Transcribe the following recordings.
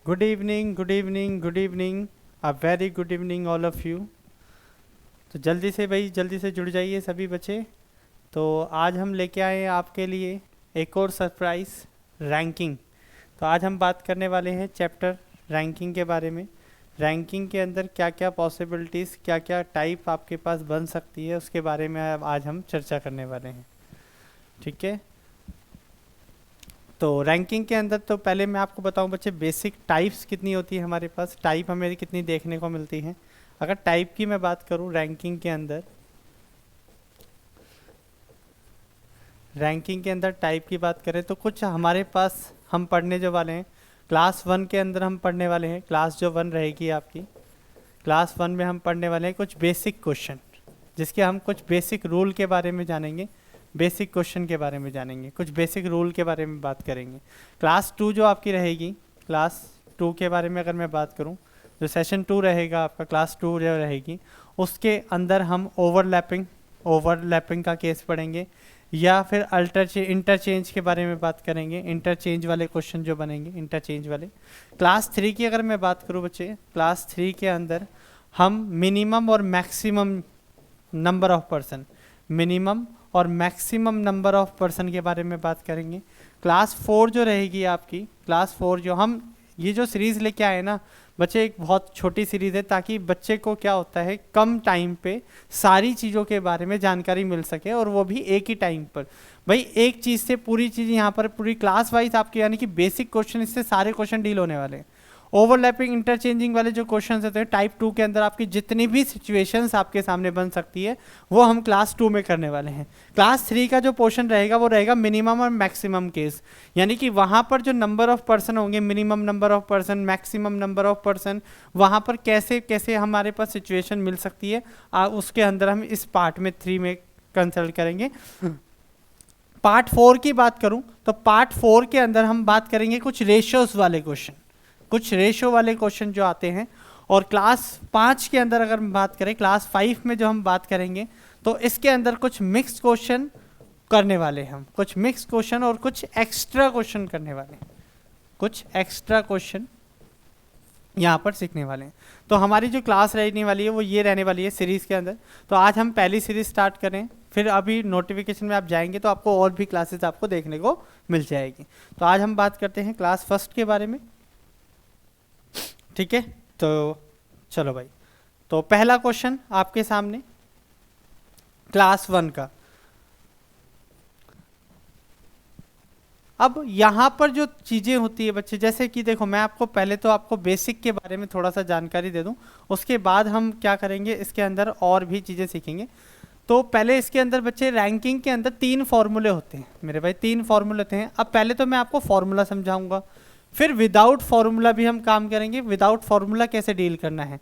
Good evening, good evening, good evening. A very good evening all of you. तो जल्दी से भाई, जल्दी से जुड़ जाइए सभी बच्चे। तो आज हम लेके आए हैं आपके लिए एक और सरप्राइज, रैंकिंग। तो आज हम बात करने वाले हैं चैप्टर रैंकिंग के बारे में। रैंकिंग के अंदर क्या क्या पॉसिबिलिटीज़, क्या क्या टाइप आपके पास बन सकती है, उसके बारे में आज हम चर्चा करने वाले हैं। ठीक है। तो रैंकिंग के अंदर तो पहले मैं आपको बताऊं बच्चे, बेसिक टाइप्स कितनी होती है हमारे पास, टाइप हमें कितनी देखने को मिलती हैं। अगर टाइप की मैं बात करूं रैंकिंग के अंदर, रैंकिंग के अंदर टाइप की बात करें तो कुछ हमारे पास हम पढ़ने जो वाले हैं, क्लास वन के अंदर हम पढ़ने वाले हैं। क्लास जो वन रहेगी आपकी, क्लास वन में हम पढ़ने वाले हैं कुछ बेसिक क्वेश्चन, जिसके हम कुछ बेसिक रूल के बारे में जानेंगे, बेसिक क्वेश्चन के बारे में जानेंगे, कुछ बेसिक रूल के बारे में बात करेंगे। क्लास टू जो आपकी रहेगी, क्लास टू के बारे में अगर मैं बात करूं, जो सेशन टू रहेगा आपका, क्लास टू जो रहेगी, उसके अंदर हम ओवरलैपिंग, ओवरलैपिंग का केस पढ़ेंगे, या फिर इंटरचेंज के बारे में बात करेंगे। इंटरचेंज वाले क्वेश्चन जो बनेंगे, इंटरचेंज वाले। क्लास थ्री की अगर मैं बात करूं बच्चे, क्लास थ्री के अंदर हम मिनिमम और maximum number of person, minimum और मैक्सिमम नंबर ऑफ पर्सन के बारे में बात करेंगे। क्लास फोर जो रहेगी आपकी, क्लास फोर जो हम ये जो सीरीज़ लेके आए ना बच्चे, एक बहुत छोटी सीरीज़ है, ताकि बच्चे को क्या होता है कम टाइम पे सारी चीज़ों के बारे में जानकारी मिल सके, और वो भी एक ही टाइम पर। भाई एक चीज़ से पूरी चीज़ यहाँ पर पूरी क्लास वाइज आपके, यानी कि बेसिक क्वेश्चन, इससे सारे क्वेश्चन डील होने वाले हैं। ओवरलैपिंग इंटरचेंजिंग वाले जो क्वेश्चन होते हैं टाइप टू के अंदर, आपकी जितनी भी सिचुएशंस आपके सामने बन सकती है वो हम क्लास टू में करने वाले हैं। क्लास थ्री का जो पोर्शन रहेगा वो रहेगा मिनिमम और मैक्सिमम केस, यानी कि वहाँ पर जो नंबर ऑफ पर्सन होंगे, minimum number of person, maximum number of person, वहाँ पर कैसे कैसे हमारे पास सिचुएशन मिल सकती है, उसके अंदर हम इस पार्ट में थ्री में कंसल्ट करेंगे। पार्ट फोर की बात करूं तो पार्ट फोर के अंदर हम बात करेंगे कुछ रेशियोज वाले क्वेश्चन, कुछ रेशियो वाले क्वेश्चन जो आते हैं। और क्लास पाँच के अंदर अगर हम बात करें, क्लास फाइव में जो हम बात करेंगे, तो इसके अंदर कुछ मिक्स क्वेश्चन करने वाले हैं हम, कुछ मिक्स क्वेश्चन और कुछ एक्स्ट्रा क्वेश्चन करने वाले हैं, कुछ एक्स्ट्रा क्वेश्चन यहाँ पर सीखने वाले हैं। तो हमारी जो क्लास रहने वाली है वो ये रहने वाली है सीरीज़ के अंदर। तो आज हम पहली सीरीज स्टार्ट करें, फिर अभी नोटिफिकेशन में आप जाएंगे तो आपको और भी क्लासेस आपको देखने को मिल जाएगी। तो आज हम बात करते हैं क्लास फर्स्ट के बारे में। ठीक है, तो चलो भाई, तो पहला क्वेश्चन आपके सामने क्लास वन का। अब यहाँ पर जो चीज़ें होती है बच्चे, जैसे कि देखो, मैं आपको पहले तो आपको बेसिक के बारे में थोड़ा सा जानकारी दे दूँ, उसके बाद हम क्या करेंगे इसके अंदर और भी चीज़ें सीखेंगे। तो पहले इसके अंदर बच्चे रैंकिंग के अंदर तीन फॉर्मूले होते हैं मेरे भाई, तीन फॉर्मूले होते हैं। अब पहले तो मैं आपको फॉर्मूला समझाऊंगा, फिर विदाउट फॉर्मूला भी हम काम करेंगे, विदाउट फॉर्मूला कैसे डील करना है।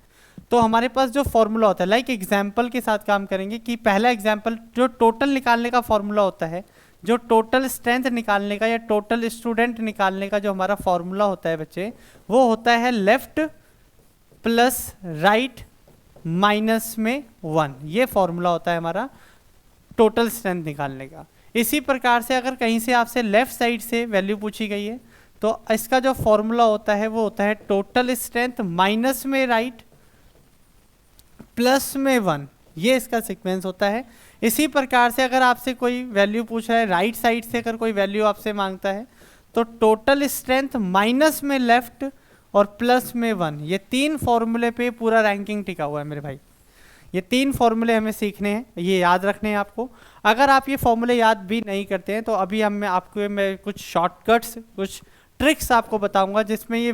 तो हमारे पास जो फॉर्मूला होता है, लाइक एग्जाम्पल के साथ काम करेंगे, कि पहला एग्जाम्पल जो टोटल निकालने का फॉर्मूला होता है, जो टोटल स्ट्रेंथ निकालने का या टोटल स्टूडेंट निकालने का जो हमारा फॉर्मूला होता है बच्चे, वो होता है लेफ्ट प्लस राइट माइनस में वन। ये फॉर्मूला होता है हमारा टोटल स्ट्रेंथ निकालने का। इसी प्रकार से अगर कहीं से आपसे लेफ्ट साइड से वैल्यू पूछी गई है, तो इसका जो फॉर्मूला होता है वो होता है टोटल स्ट्रेंथ माइनस में राइट प्लस में वन। ये इसका सीक्वेंस होता है। इसी प्रकार से अगर आपसे कोई वैल्यू पूछ रहा है राइट साइड से, अगर कोई वैल्यू आपसे मांगता है, तो टोटल स्ट्रेंथ माइनस में लेफ्ट और प्लस में वन। ये तीन फॉर्मूले पे पूरा रैंकिंग टिका हुआ है मेरे भाई। ये तीन फॉर्मूले हमें सीखने हैं, ये याद रखने हैं आपको। अगर आप ये फॉर्मूले याद भी नहीं करते हैं तो अभी मैं आपको कुछ शॉर्टकट्स, कुछ ट्रिक्स आपको बताऊंगा, जिसमें ये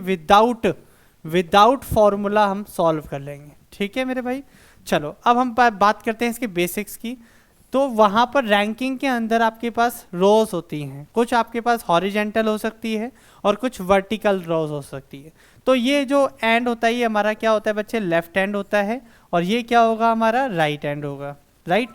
विदाउट फॉर्मूला हम सॉल्व कर लेंगे। ठीक है मेरे भाई, चलो अब हम बात करते हैं इसके बेसिक्स की। तो वहाँ पर रैंकिंग के अंदर आपके पास रोज होती हैं, कुछ आपके पास हॉरिजेंटल हो सकती है और कुछ वर्टिकल रोज हो सकती है। तो ये जो एंड होता है ये हमारा क्या होता है बच्चे, लेफ्ट हैंड होता है, और ये क्या होगा हमारा, राइट हैंड होगा। राइट,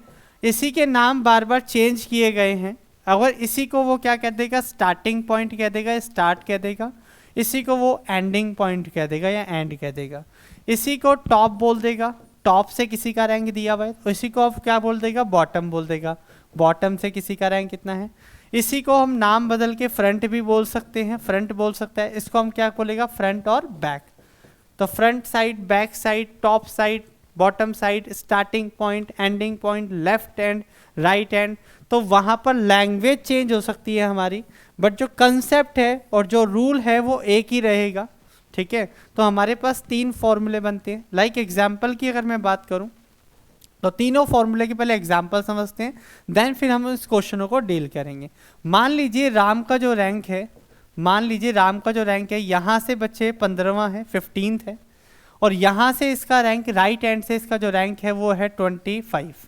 इसी के नाम बार बार चेंज किए गए हैं। अगर इसी को वो क्या कह देगा, स्टार्टिंग पॉइंट कह देगा, स्टार्ट कह देगा। इसी को वो एंडिंग पॉइंट कह देगा या एंड कह देगा। इसी को टॉप बोल देगा, टॉप से किसी का रैंक दिया हुआ है, तो इसी को आप क्या बोल देगा, बॉटम बोल देगा, बॉटम से किसी का रैंक कितना है। इसी को हम नाम बदल के फ्रंट भी बोल सकते हैं, फ्रंट बोल सकता है। इसको हम क्या बोलेगा, फ्रंट और बैक। तो front side, back side, top side, bottom side, starting point, ending point, left and, right and. तो वहाँ पर लैंग्वेज चेंज हो सकती है हमारी, बट जो कंसेप्ट है और जो रूल है वो एक ही रहेगा, ठीक है। तो हमारे पास 3 फॉर्मूले बनते हैं। लाइक एग्जाम्पल की अगर मैं बात करूँ तो तीनों फॉर्मूले के पहले एग्जाम्पल समझते हैं, देन फिर हम इस क्वेश्चनों को डील करेंगे। मान लीजिए राम का जो रैंक है, मान लीजिए राम का जो रैंक है, यहाँ से बच्चे 15वां है, 15th है, और यहाँ से इसका रैंक, राइट हैंड से इसका जो रैंक है वो है 25।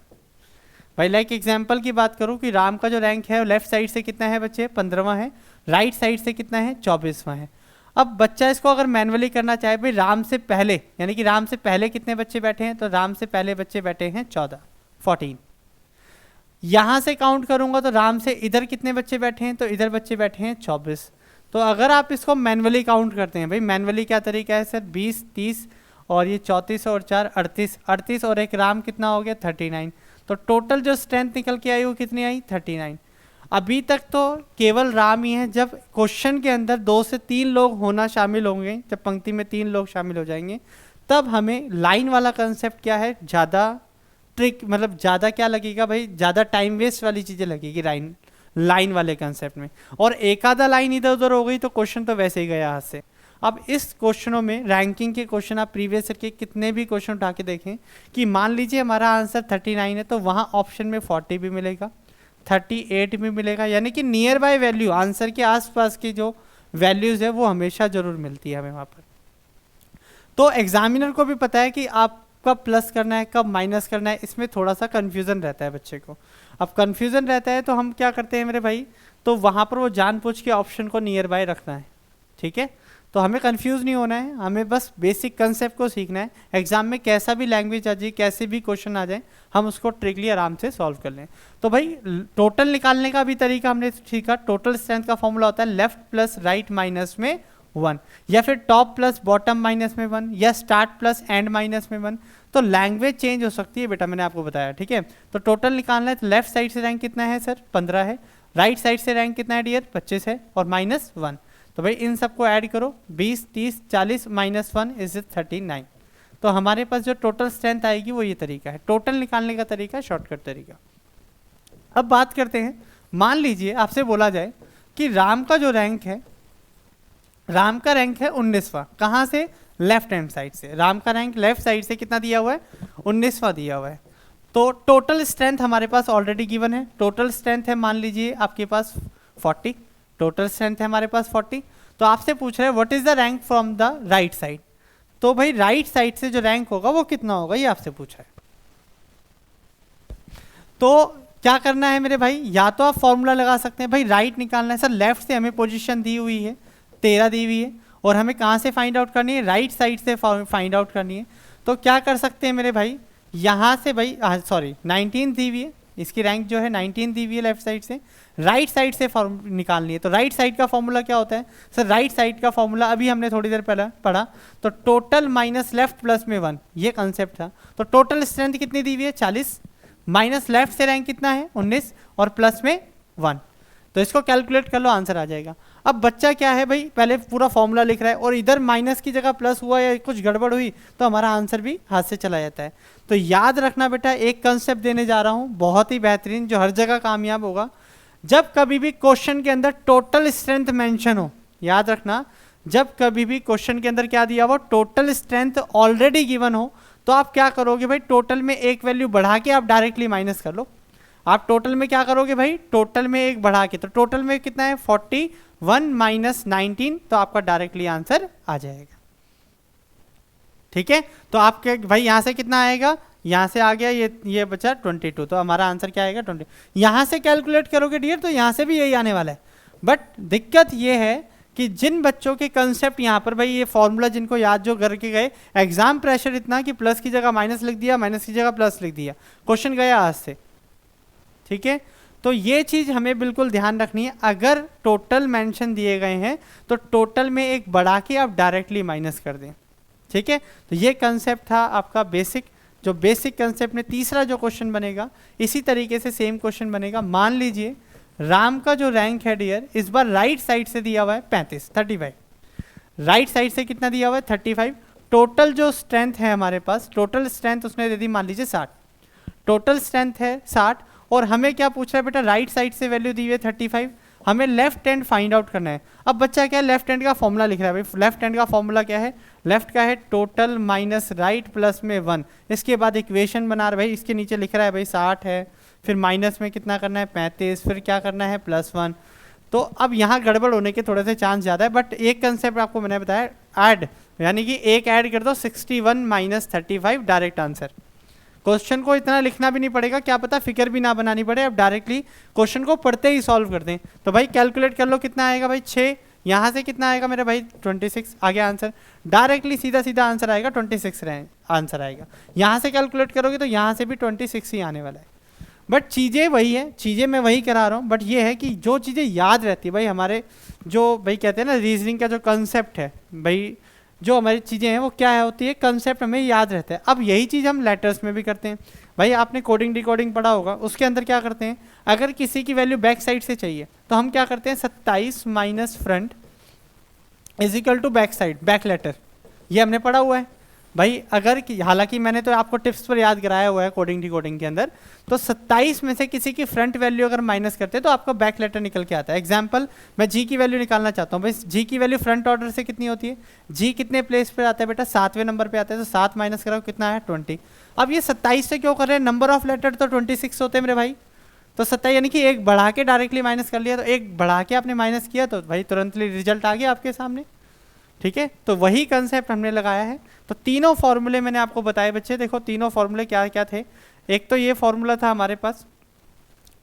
भाई लाइक एग्जाम्पल की बात करूँ कि राम का जो रैंक है लेफ्ट साइड से कितना है बच्चे, 15वां है, राइट साइड से कितना है, 24वां है। अब बच्चा इसको अगर मैनुअली करना चाहे, भाई राम से पहले, यानी कि राम से पहले कितने बच्चे बैठे हैं, तो राम से पहले बच्चे बैठे हैं 14। यहाँ से काउंट करूँगा तो राम से इधर कितने बच्चे बैठे हैं, तो इधर बच्चे बैठे हैं 24। तो अगर आप इसको मैनुअली काउंट करते हैं, भाई मैनुअली क्या तरीका है सर, 20, 30 और ये 34 और 4 38, 38 और एक राम कितना हो गया 39। तो टोटल जो स्ट्रेंथ निकल के आई वो कितनी आई 39। अभी तक तो केवल राम ही है। जब क्वेश्चन के अंदर 2 से 3 लोग होना शामिल होंगे, जब पंक्ति में 3 लोग शामिल हो जाएंगे, तब हमें लाइन वाला कंसेप्ट क्या है, ज़्यादा ट्रिक, मतलब ज़्यादा क्या लगेगा भाई, ज़्यादा टाइम वेस्ट वाली चीज़ें लगेगी लाइन वाले कंसेप्ट में। और एक आधा लाइन इधर उधर हो गई तो क्वेश्चन तो वैसे ही गया हाथ से। अब इस क्वेश्चनों में रैंकिंग के क्वेश्चन आप प्रीवियस ईयर के कितने भी क्वेश्चन उठा के देखें कि मान लीजिए हमारा आंसर 39 है, तो वहाँ ऑप्शन में 40 भी मिलेगा, 38 भी मिलेगा, यानी कि नियर बाय वैल्यू, आंसर के आसपास की जो वैल्यूज़ है वो हमेशा जरूर मिलती है हमें वहाँ पर। तो एग्जामिनर को भी पता है कि आप कब प्लस करना है, कब माइनस करना है, इसमें थोड़ा सा कन्फ्यूज़न रहता है बच्चे को। अब कन्फ्यूज़न रहता है तो हम क्या करते हैं मेरे भाई, तो वहाँ पर वो जानबूझ के ऑप्शन को नियर बाय रखना है, ठीक है। तो हमें कंफ्यूज नहीं होना है, हमें बस बेसिक कंसेप्ट को सीखना है। एग्जाम में कैसा भी लैंग्वेज आ जाए, कैसे भी क्वेश्चन आ जाए, हम उसको ट्रिकली आराम से सॉल्व कर लें। तो भाई टोटल निकालने का भी तरीका हमने सीखा। टोटल स्ट्रेंथ का फॉर्मूला होता है लेफ्ट प्लस राइट माइनस में 1, या फिर टॉप प्लस बॉटम माइनस में 1, या स्टार्ट प्लस एंड माइनस में 1। तो लैंग्वेज चेंज हो सकती है बेटा, मैंने आपको बताया, ठीक है। तो टोटल निकालना है तो लेफ्ट साइड से रैंक कितना है सर 15 है, राइट साइड से रैंक कितना है डियर 25 है, और -1। तो भाई इन सबको ऐड करो, 20, 30, 40 -1 इज 39। तो हमारे पास जो टोटल स्ट्रेंथ आएगी वो ये तरीका है, टोटल निकालने का तरीका, शॉर्टकट तरीका। अब बात करते हैं, मान लीजिए आपसे बोला जाए कि राम का जो रैंक है, राम का रैंक है 19वां, कहाँ से, लेफ्ट हैंड साइड से। राम का रैंक लेफ्ट साइड से कितना दिया हुआ है, 19वां दिया हुआ है। तो टोटल स्ट्रेंथ हमारे पास ऑलरेडी गिवन है। टोटल स्ट्रेंथ है मान लीजिए आपके पास 40, टोटल स्ट्रेंथ है हमारे पास 40। तो आपसे पूछ रहे हैं what is the rank from the right side. तो भाई राइट साइड से जो रैंक होगा वो कितना होगा, ये आपसे पूछा है। तो क्या करना है मेरे भाई, या तो आप फॉर्मूला लगा सकते हैं, भाई राइट निकालना है सर, लेफ्ट से हमें पोजीशन दी हुई है 13 दी हुई है, और हमें कहाँ से फाइंड आउट करनी है, राइट साइड से फाइंड आउट करनी है। तो क्या कर सकते हैं मेरे भाई, यहाँ से भाई सॉरी 19 दी हुई है, इसकी रैंक जो है 19 दी हुई है लेफ्ट साइड से, राइट साइड से निकालनी है। तो राइट साइड का फॉर्मूला क्या होता है सर, राइट साइड का फॉर्मूला अभी हमने थोड़ी देर पहले पढ़ा, तो टोटल माइनस लेफ्ट प्लस में 1, ये कंसेप्ट था। तो टोटल स्ट्रेंथ कितनी दी हुई है 40, माइनस लेफ्ट से रैंक कितना है 19, और प्लस में 1। तो इसको कैलकुलेट कर लो, आंसर आ जाएगा। अब बच्चा क्या है भाई, पहले पूरा फॉर्मूला लिख रहा है और इधर माइनस की जगह प्लस हुआ या कुछ गड़बड़ हुई तो हमारा आंसर भी हाथ से चला जाता है। तो याद रखना बेटा, एक कंसेप्ट देने जा रहा हूँ बहुत ही बेहतरीन, जो हर जगह कामयाब होगा। जब कभी भी क्वेश्चन के अंदर टोटल स्ट्रेंथ मेंशन हो, याद रखना, जब कभी भी क्वेश्चन के अंदर क्या दिया हुआ, टोटल स्ट्रेंथ ऑलरेडी गिवन हो, तो आप क्या करोगे भाई, टोटल में एक वैल्यू बढ़ा के आप डायरेक्टली माइनस कर लो। आप टोटल में क्या करोगे भाई, टोटल में एक बढ़ा के, तो टोटल में कितना है 41 माइनस 19, तो आपका डायरेक्टली आंसर आ जाएगा। ठीक है, तो आपके भाई यहाँ से कितना आएगा, यहाँ से आ गया ये बचा 22, तो हमारा आंसर क्या आएगा 20। यहाँ से कैलकुलेट करोगे डियर तो यहाँ से भी यही आने वाला है। बट दिक्कत ये है कि जिन बच्चों के कंसेप्ट यहाँ पर भाई ये फॉर्मूला जिनको याद जो करके गए, एग्जाम प्रेशर इतना कि प्लस की जगह माइनस लिख दिया, माइनस की जगह प्लस लिख दिया, क्वेश्चन गया आज से। ठीक है, तो ये चीज़ हमें बिल्कुल ध्यान रखनी है। अगर टोटल मेंशन दिए गए हैं तो टोटल में एक बढ़ा के आप डायरेक्टली माइनस कर दें। ठीक है, तो ये कंसेप्ट था आपका बेसिक, जो बेसिक कंसेप्ट में तीसरा जो क्वेश्चन बनेगा इसी तरीके से सेम क्वेश्चन बनेगा। मान लीजिए राम का जो रैंक है डियर इस बार राइट साइड से दिया हुआ है 35 राइट साइड से कितना दिया हुआ है 35। टोटल जो स्ट्रेंथ है हमारे पास, टोटल स्ट्रेंथ उसने दे दी मान लीजिए 60, टोटल स्ट्रेंथ है 60। और हमें क्या पूछ रहा है बेटा, राइट साइड से वैल्यू दी हुई है 35, हमें लेफ्ट हैंड फाइंड आउट करना है। अब बच्चा क्या है, लेफ्ट हैंड का फॉर्मूला लिख रहा है भाई। लेफ्ट हैंड का फॉर्मूला क्या है, लेफ्ट का है टोटल माइनस राइट प्लस में 1। इसके बाद इक्वेशन बना रहा है भाई, इसके नीचे लिख रहा है भाई 60 है, फिर माइनस में कितना करना है 35, फिर क्या करना है +1। तो अब यहाँ गड़बड़ होने के थोड़े से चांस ज़्यादा है, बट एक कंसेप्ट आपको मैंने बताया, ऐड, यानी कि एक ऐड कर दो 61 माइनस 35 डायरेक्ट आंसर। क्वेश्चन को इतना लिखना भी नहीं पड़ेगा, क्या पता फिगर भी ना बनानी पड़े, अब डायरेक्टली क्वेश्चन को पढ़ते ही सॉल्व कर दें। तो भाई कैलकुलेट कर लो कितना आएगा भाई 6, यहाँ से कितना आएगा मेरे भाई 26 आ गया आंसर। डायरेक्टली सीधा सीधा आंसर आएगा 26 आंसर आएगा। यहाँ से कैलकुलेट करोगे तो यहाँ से भी 26 ही आने वाला है। बट चीज़ें वही है, चीज़ें मैं वही करा रहा हूँ, बट ये है कि जो चीज़ें याद रहती है भाई, हमारे जो भाई कहते हैं ना रीजनिंग का जो कंसेप्ट है भाई, जो हमारी चीज़ें हैं वो क्या है होती है, कंसेप्ट हमें याद रहता है। अब यही चीज़ हम लेटर्स में भी करते हैं भाई। आपने कोडिंग डिकोडिंग पढ़ा होगा, उसके अंदर क्या करते हैं, अगर किसी की वैल्यू बैक साइड से चाहिए तो हम क्या करते हैं 27 minus front is equal to back side, back letter, ये हमने पढ़ा हुआ है भाई। अगर हालांकि मैंने तो आपको टिप्स पर याद कराया हुआ है कोडिंग डिकोडिंग के अंदर, तो 27 में से किसी की फ्रंट वैल्यू अगर माइनस करते हैं तो आपका बैक लेटर निकल के आता है। एग्जांपल, मैं जी की वैल्यू निकालना चाहता हूँ भाई, जी की वैल्यू फ्रंट ऑर्डर से कितनी होती है, जी कितने प्लेस पे आता है बेटा, 7वें नंबर पे आता है, तो 7 माइनस करो कितना है 20। अब ये 27 से क्यों कर रहे हैं, नंबर ऑफ लेटर तो 26 होते हैं मेरे भाई, तो 27 यानी कि एक बढ़ा के डायरेक्टली माइनस कर लिया, तो एक बढ़ा के आपने माइनस किया तो भाई तुरंत रिजल्ट आ गया आपके सामने। ठीक है, तो वही कंसेप्ट हमने लगाया है। तो तीनों फॉर्मूले मैंने आपको बताए बच्चे, देखो तीनों फॉर्मूले क्या क्या थे। एक तो ये फॉर्मूला था हमारे पास,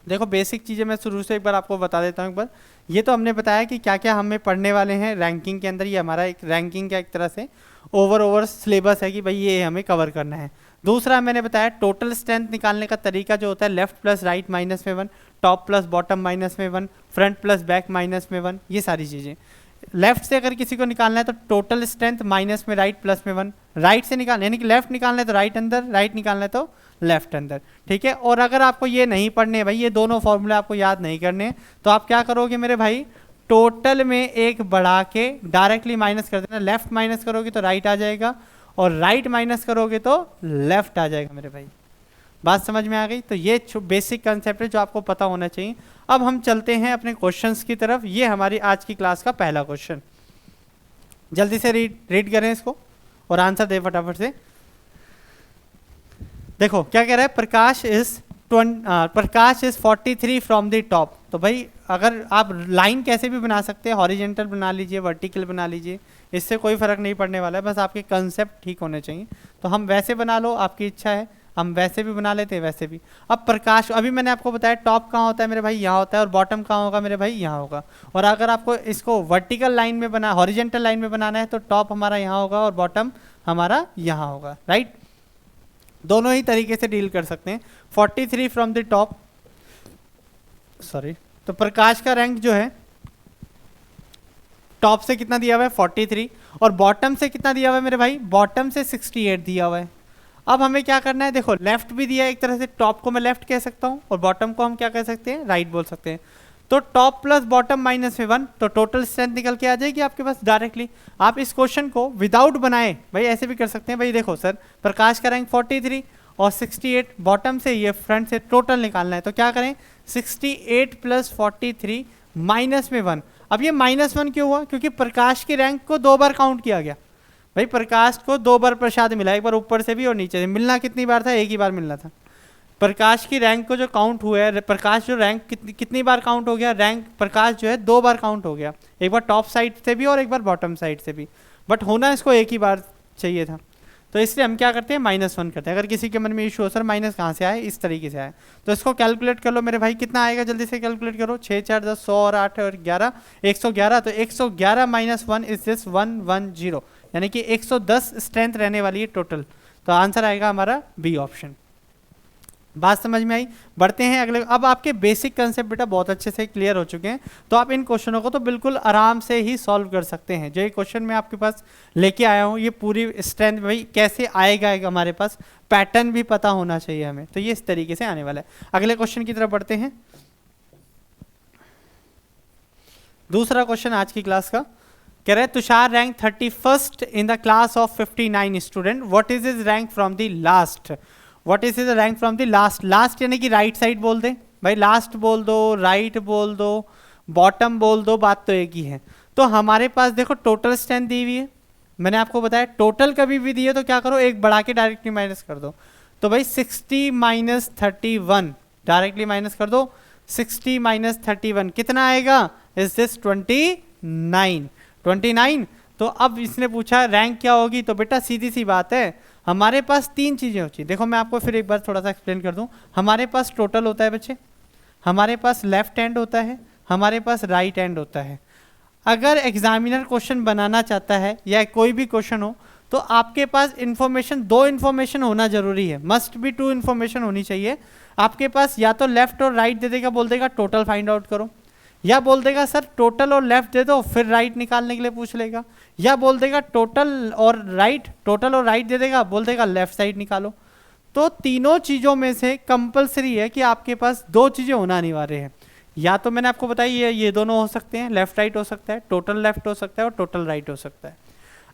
देखो बेसिक चीज़ें मैं शुरू से एक बार आपको बता देता हूँ एक बार। ये तो हमने बताया कि क्या क्या हमें पढ़ने वाले हैं रैंकिंग के अंदर, ये हमारा एक रैंकिंग का एक तरह से ओवर सिलेबस है कि भाई ये हमें कवर करना है। दूसरा मैंने बताया टोटल स्ट्रेंथ निकालने का तरीका जो होता है, लेफ्ट प्लस राइट माइनस में 1, टॉप प्लस बॉटम माइनस में 1, फ्रंट प्लस बैक माइनस में 1, ये सारी चीज़ें। लेफ्ट से अगर किसी को निकालना है तो टोटल स्ट्रेंथ माइनस में राइट प्लस में 1, राइट से निकालना यानी कि लेफ्ट निकालना है तो राइट अंदर, राइट निकालना है तो लेफ्ट अंदर। ठीक है, और अगर आपको ये नहीं पढ़ने भाई, ये दोनों फॉर्मूले आपको याद नहीं करने, तो आप क्या करोगे मेरे भाई, टोटल में एक बढ़ा के डायरेक्टली माइनस कर देना। लेफ्ट माइनस करोगे तो राइट आ जाएगा, और राइट माइनस करोगे तो लेफ्ट आ जाएगा मेरे भाई। बात समझ में आ गई? तो ये बेसिक कंसेप्ट है जो आपको पता होना चाहिए। अब हम चलते हैं अपने क्वेश्चंस की तरफ। ये हमारी आज की क्लास का पहला क्वेश्चन, जल्दी से रीड करें इसको और आंसर दे फटाफट से। देखो क्या कह रहा है, प्रकाश इज 43 फ्रॉम द टॉप। तो भाई अगर आप लाइन कैसे भी बना सकते हैं, हॉरिजेंटल बना लीजिए, वर्टिकल बना लीजिए, इससे कोई फर्क नहीं पड़ने वाला है, बस आपके कंसेप्ट ठीक होने चाहिए। तो हम वैसे बना लो, आपकी इच्छा है, हम वैसे भी बना लेते हैं वैसे भी। अब प्रकाश, अभी मैंने आपको बताया टॉप कहाँ होता है मेरे भाई, यहाँ होता है, और बॉटम कहाँ होगा मेरे भाई, यहाँ होगा। और अगर आपको इसको वर्टिकल लाइन में बना, हॉरिजेंटल लाइन में बनाना है तो टॉप हमारा यहाँ होगा और बॉटम हमारा यहाँ होगा, राइट। दोनों ही तरीके से डील कर सकते हैं। 43 फ्रॉम द टॉप, सॉरी, तो प्रकाश का रैंक जो है टॉप से कितना दिया हुआ है 43, और बॉटम से कितना दिया हुआ है मेरे भाई, बॉटम से 68 दिया हुआ है। अब हमें क्या करना है, देखो लेफ्ट भी दिया है एक तरह से, टॉप को मैं लेफ्ट कह सकता हूँ और बॉटम को हम क्या कह सकते हैं, राइट बोल सकते हैं। तो टॉप प्लस बॉटम माइनस में 1, तो टोटल स्ट्रेंथ निकल के आ जाएगी आपके पास डायरेक्टली। आप इस क्वेश्चन को विदाउट बनाए भाई ऐसे भी कर सकते हैं भाई। देखो सर, प्रकाश का रैंक 43 और 68, बॉटम से ये फ्रंट से टोटल निकालना है, तो क्या करें 68 प्लस 43 माइनस में 1। अब ये -1 क्यों हुआ, क्योंकि प्रकाश की रैंक को 2 बार काउंट किया गया भाई। प्रकाश को 2 बार प्रसाद मिला, एक बार ऊपर से भी और नीचे से। मिलना कितनी बार था, एक ही बार मिलना था। प्रकाश की रैंक को जो काउंट हुआ है, प्रकाश जो रैंक कितनी बार काउंट हो गया, रैंक प्रकाश जो है 2 बार काउंट हो गया, एक बार टॉप साइड से भी और एक बार बॉटम साइड से भी, बट होना इसको एक ही बार चाहिए था। तो इसलिए हम क्या करते हैं, -1 करते हैं। अगर किसी के मन में इशू हो सर माइनस कहाँ से आए, इस तरीके से आए, तो इसको कैलकुलेट कर लो मेरे भाई, कितना आएगा जल्दी से कैलकुलेट करो। 6 4 10 100 और 8 और 11 111, तो 111 - 1 इज दिस 110, यानी कि 110 स्ट्रेंथ रहने वाली है टोटल। तो आंसर आएगा हमारा बी ऑप्शन। बात समझ में आई? बढ़ते हैं अगले। अब आपके बेसिक कंसेप्ट बेटा बहुत अच्छे से क्लियर हो चुके हैं, तो आप इन क्वेश्चनों को तो बिल्कुल आराम से ही सॉल्व कर सकते हैं। जो ये क्वेश्चन मैं आपके पास लेके आया हूँ, ये पूरी स्ट्रेंथ भाई कैसे आएगा, हमारे पास पैटर्न भी पता होना चाहिए हमें, तो ये इस तरीके से आने वाला है। अगले क्वेश्चन की तरफ बढ़ते हैं। दूसरा क्वेश्चन आज की क्लास का कह रहे हैं Tushar rank 31st in the class of 59 student, what is his rank from the last, what is his rank from the last, last यानी कि राइट साइड बोल दें भाई, लास्ट बोल दो, राइट बोल दो, बॉटम बोल दो, बात तो एक ही है। तो हमारे पास देखो टोटल स्ट्रेंथ दी हुई है, मैंने आपको बताया टोटल कभी भी दी है तो क्या करो, एक बढ़ा के डायरेक्टली माइनस कर दो। तो भाई 60 माइनस 31 डायरेक्टली माइनस कर दो, 60 माइनस 31 कितना आएगा, इज दिस 29। तो अब इसने पूछा रैंक क्या होगी, तो बेटा सीधी सी बात है, हमारे पास तीन चीज़ें होती हैं। देखो मैं आपको फिर एक बार थोड़ा सा एक्सप्लेन कर दूं। हमारे पास टोटल होता है बच्चे, हमारे पास लेफ्ट हैंड होता है, हमारे पास राइट हैंड होता है। अगर एग्जामिनर क्वेश्चन बनाना चाहता है या कोई भी क्वेश्चन हो तो आपके पास इन्फॉर्मेशन, दो इन्फॉर्मेशन होना जरूरी है, मस्ट बी टू इन्फॉर्मेशन होनी चाहिए आपके पास। या तो लेफ्ट और राइट दे देगा, बोल देगा टोटल फाइंड आउट करो, या बोल देगा सर टोटल और लेफ्ट दे दो फिर राइट निकालने के लिए पूछ लेगा, या बोल देगा टोटल और राइट दे देगा, बोल देगा लेफ्ट साइड निकालो। तो तीनों चीज़ों में से कंपलसरी है कि आपके पास दो चीज़ें होना अनिवार्य है। या तो मैंने आपको बताई ये दोनों हो सकते हैं, लेफ्ट राइट हो सकता है, टोटल लेफ्ट हो सकता है और टोटल राइट हो सकता है।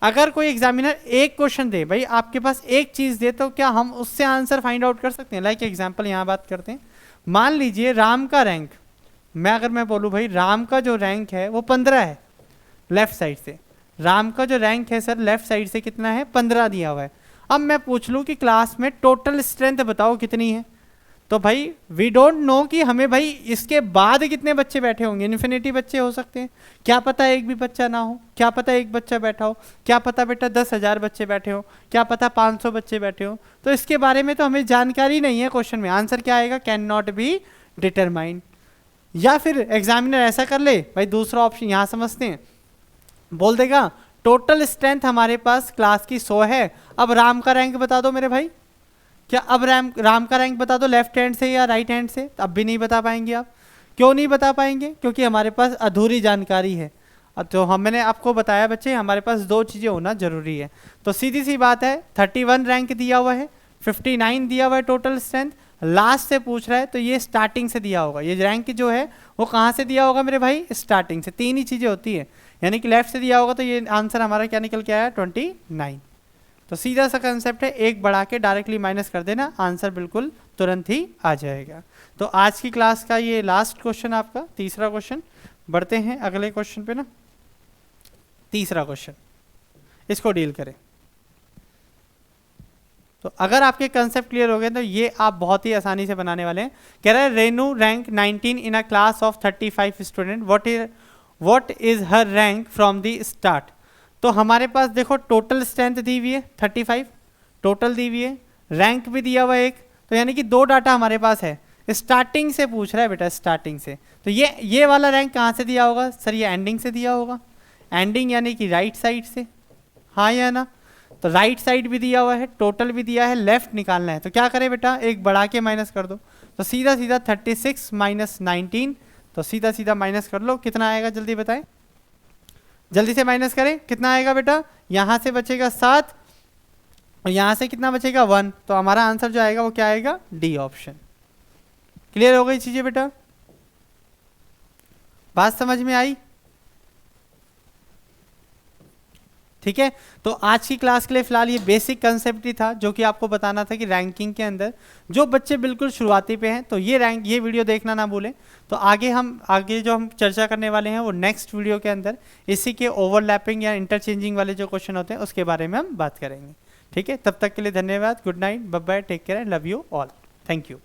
अगर कोई एग्जामिनर एक क्वेश्चन दे, भाई आपके पास एक चीज़ दे, तो क्या हम उससे आंसर फाइंड आउट कर सकते हैं। लाइक एग्जाम्पल यहाँ बात करते हैं, मान लीजिए राम का रैंक, अगर मैं बोलूँ भाई राम का जो रैंक है वो 15 है लेफ्ट साइड से, राम का जो रैंक है सर लेफ्ट साइड से कितना है, 15 दिया हुआ है। अब मैं पूछ लूँ कि क्लास में टोटल स्ट्रेंथ बताओ कितनी है, तो भाई वी डोंट नो कि हमें भाई इसके बाद कितने बच्चे बैठे होंगे, इन्फिनिटी बच्चे हो सकते हैं, क्या पता एक भी बच्चा ना हो, क्या पता एक बच्चा बैठा हो, क्या पता बेटा 10,000 बच्चे बैठे हो, क्या पता 500 बच्चे बैठे हो। तो इसके बारे में तो हमें जानकारी नहीं है। क्वेश्चन में आंसर क्या आएगा, कैन नॉट बी डिटरमाइंड। या फिर एग्जामिनर ऐसा कर ले भाई, दूसरा ऑप्शन यहाँ समझते हैं, बोल देगा टोटल स्ट्रेंथ हमारे पास क्लास की 100 है, अब राम का रैंक बता दो मेरे भाई। क्या अब राम का रैंक बता दो लेफ्ट हैंड से या राइट हैंड से, अब भी नहीं बता पाएंगे आप। क्यों नहीं बता पाएंगे, क्योंकि हमारे पास अधूरी मैंने है। तो मैंने आपको बताया बच्चे हमारे पास दो चीज़ें होना जरूरी है। तो सीधी सी बात है, 31 रैंक दिया हुआ है, 59 दिया हुआ है टोटल स्ट्रेंथ, लास्ट से पूछ रहा है तो ये स्टार्टिंग से दिया होगा। ये रैंक जो है वो कहाँ से दिया होगा मेरे भाई, स्टार्टिंग से। तीन ही चीज़ें होती है, यानी कि लेफ्ट से दिया होगा तो ये आंसर हमारा क्या निकल के आया, 29। तो सीधा सा कंसेप्ट है, एक बढ़ा के डायरेक्टली माइनस कर देना, आंसर बिल्कुल तुरंत ही आ जाएगा। तो आज की क्लास का ये लास्ट क्वेश्चन आपका, तीसरा क्वेश्चन। बढ़ते हैं अगले क्वेश्चन पे ना, तीसरा क्वेश्चन, इसको डील करें। तो अगर आपके कंसेप्ट क्लियर हो गए तो ये आप बहुत ही आसानी से बनाने वाले हैं। कह रहा है Renu rank 19 in a class of 35 student, what is her rank from the start. तो हमारे पास देखो टोटल स्ट्रेंथ दी हुई है 35, टोटल दी हुई है, रैंक भी दिया हुआ है एक, तो यानी कि दो डाटा हमारे पास है। स्टार्टिंग से पूछ रहा है बेटा, स्टार्टिंग से। तो ये वाला रैंक कहाँ से दिया होगा सर, ये एंडिंग से दिया होगा, एंडिंग यानी कि राइट साइड से, हाँ या ना। तो राइट साइड भी दिया हुआ है, टोटल भी दिया है, लेफ्ट निकालना है, तो क्या करें बेटा, एक बढ़ा के माइनस कर दो। तो सीधा सीधा 36 माइनस 19, तो सीधा सीधा माइनस कर लो, कितना आएगा जल्दी बताएं, जल्दी से माइनस करें, कितना आएगा बेटा, यहाँ से बचेगा 7 और यहाँ से कितना बचेगा 1, तो हमारा आंसर जो आएगा वो क्या आएगा, डी ऑप्शन। क्लियर हो गई चीजें बेटा, बात समझ में आई, ठीक है। तो आज की क्लास के लिए फिलहाल ये बेसिक कंसेप्ट ही था जो कि आपको बताना था कि रैंकिंग के अंदर जो बच्चे बिल्कुल शुरुआती पे हैं तो ये वीडियो देखना ना भूलें। तो आगे जो हम चर्चा करने वाले हैं वो नेक्स्ट वीडियो के अंदर इसी के ओवरलैपिंग या इंटरचेंजिंग वाले जो क्वेश्चन होते हैं उसके बारे में हम बात करेंगे, ठीक है। तब तक के लिए धन्यवाद, good night, bye bye, take care, love you all, thank you.